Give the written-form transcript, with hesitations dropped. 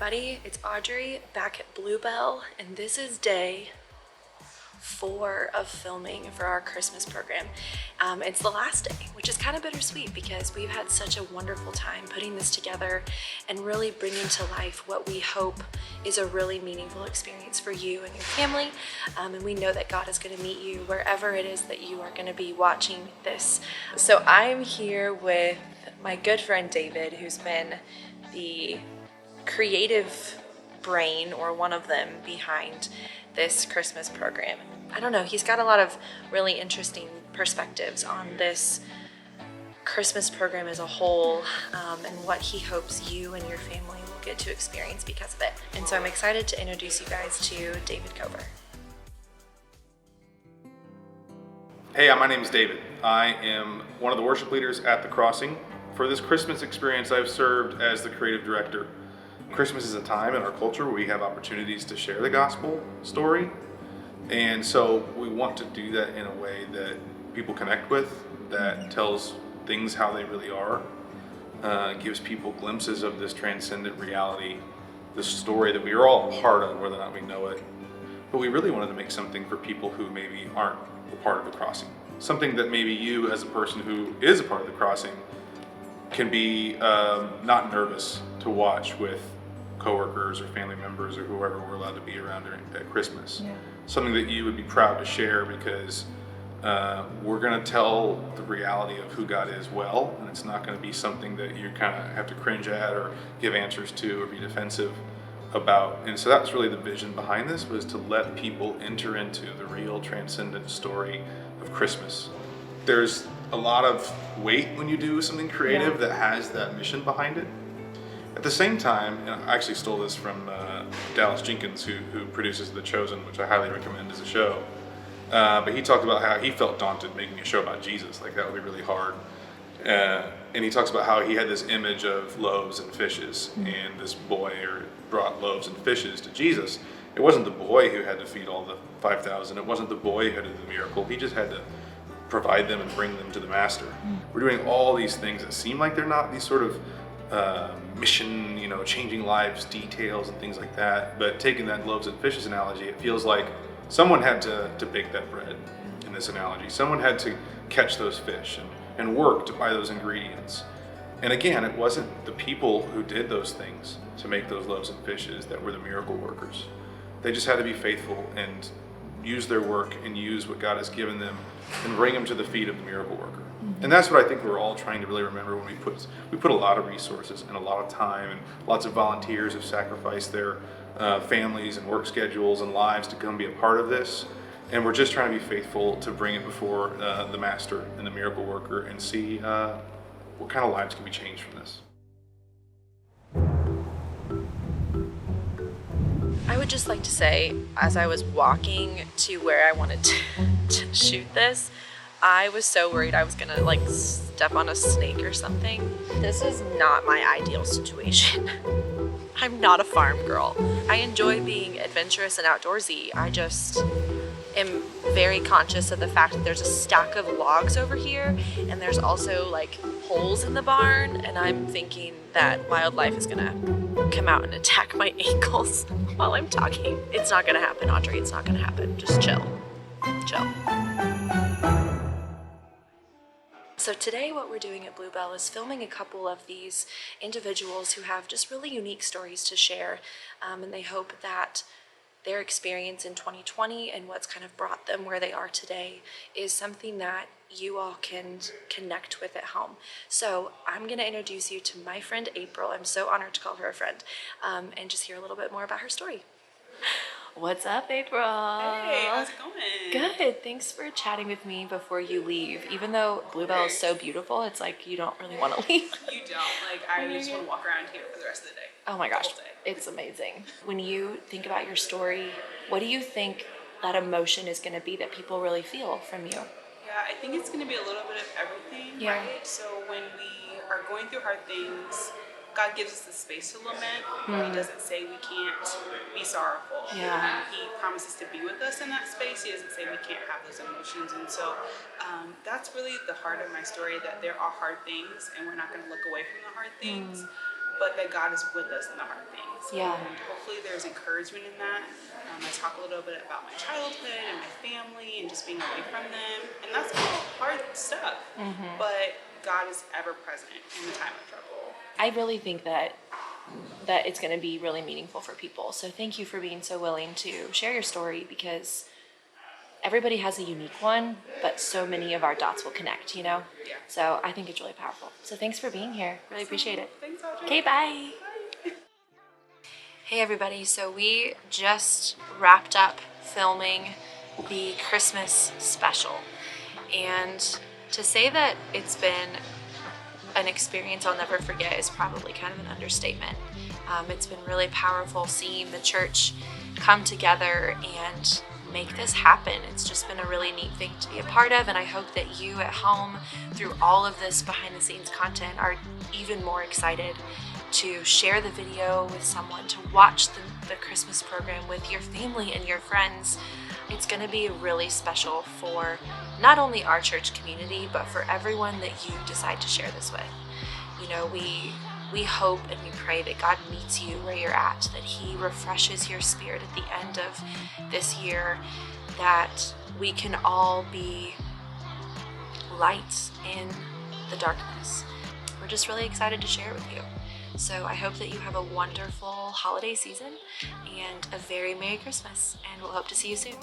everybody, it's Audrey back at Bluebell, and this is day 4 of filming for our Christmas program. It's the last day, which is kind of bittersweet because we've had such a wonderful time putting this together and really bringing to life what we hope is a really meaningful experience for you and your family. And we know that God is going to meet you wherever it is that you are going to be watching this. So I'm here with my good friend David, who's been the creative brain, or one of them, behind this Christmas program. I don't know, he's got a lot of really interesting perspectives on this Christmas program as a whole, and what he hopes you and your family will get to experience because of it. And so I'm excited to introduce you guys to David Cover. Hey, my name is David. I am one of the worship leaders at The Crossing. For this Christmas experience, I've served as the creative director. Christmas is a time in our culture where we have opportunities to share the gospel story. And so we want to do that in a way that people connect with, that tells things how they really are, gives people glimpses of this transcendent reality, this story that we are all a part of, whether or not we know it. But we really wanted to make something for people who maybe aren't a part of The Crossing. Something that maybe you, as a person who is a part of The Crossing, can be not nervous to watch with coworkers or family members or whoever we're allowed to be around at Christmas. Yeah. Something that you would be proud to share because we're going to tell the reality of who God is well, and it's not going to be something that you kind of have to cringe at or give answers to or be defensive about. And so that's really the vision behind this, was to let people enter into the real transcendent story of Christmas. There's a lot of weight when you do something creative that has that mission behind it. At the same time, and I actually stole this from Dallas Jenkins, who produces The Chosen, which I highly recommend as a show. But he talked about how he felt daunted making a show about Jesus, like that would be really hard. And he talks about how he had this image of loaves and fishes, and this boy brought loaves and fishes to Jesus. It wasn't the boy who had to feed all the 5,000. It wasn't the boy who did the miracle. He just had to provide them and bring them to the master. We're doing all these things that seem like they're not these sort of mission, changing lives, details and things like that. But taking that loaves and fishes analogy, it feels like someone had to bake that bread in this analogy. Someone had to catch those fish and work to buy those ingredients. And again, it wasn't the people who did those things to make those loaves and fishes that were the miracle workers. They just had to be faithful and use their work and use what God has given them and bring them to the feet of the miracle worker. And that's what I think we're all trying to really remember when we put a lot of resources and a lot of time, and lots of volunteers have sacrificed their families and work schedules and lives to come be a part of this. And we're just trying to be faithful to bring it before the master and the miracle worker and see what kind of lives can be changed from this. I would just like to say, as I was walking to where I wanted to shoot this, I was so worried I was gonna step on a snake or something. This is not my ideal situation. I'm not a farm girl. I enjoy being adventurous and outdoorsy. I just am very conscious of the fact that there's a stack of logs over here, and there's also holes in the barn, and I'm thinking that wildlife is gonna come out and attack my ankles while I'm talking. It's not gonna happen, Audrey. It's not gonna happen. Just chill. Chill. So today what we're doing at Bluebell is filming a couple of these individuals who have just really unique stories to share, and they hope that their experience in 2020 and what's kind of brought them where they are today is something that you all can connect with at home. So I'm going to introduce you to my friend April. I'm so honored to call her a friend, and just hear a little bit more about her story. What's up, April? Hey, how's it going? Good. Thanks for chatting with me before you leave. Even though Bluebell is so beautiful, it's like you don't really want to leave. You don't. I just want to walk around here for the rest of the day. Oh my gosh, it's amazing. When you think about your story, what do you think that emotion is going to be that people really feel from you? Yeah, I think it's going to be a little bit of everything, right? So when we are going through hard things, God gives us the space to lament. He doesn't say we can't be sorrowful. Yeah. He promises to be with us in that space. He doesn't say we can't have those emotions. And so that's really the heart of my story, that there are hard things and we're not going to look away from the hard things. but that God is with us in the hard things. Yeah. And hopefully there's encouragement in that. I talk a little bit about my childhood and my family and just being away from them. And that's all hard stuff. But God is ever present in the time of trouble. I really think that it's going to be really meaningful for people. So thank you for being so willing to share your story, because everybody has a unique one, but so many of our dots will connect, you know? Yeah. So I think it's really powerful. So thanks for being here. Really appreciate it. Thanks, Audrey. Okay, bye. Hey everybody, so we just wrapped up filming the Christmas special. And to say that it's been an experience I'll never forget is probably kind of an understatement. It's been really powerful seeing the church come together and make this happen. It's just been a really neat thing to be a part of, and I hope that you at home, through all of this behind the scenes content, are even more excited to share the video with someone, to watch the Christmas program with your family and your friends. It's going to be really special for not only our church community, but for everyone that you decide to share this with. You know, we hope and we pray that God meets you where you're at, that He refreshes your spirit at the end of this year, that we can all be lights in the darkness. We're just really excited to share it with you. So I hope that you have a wonderful holiday season and a very Merry Christmas, and we'll hope to see you soon.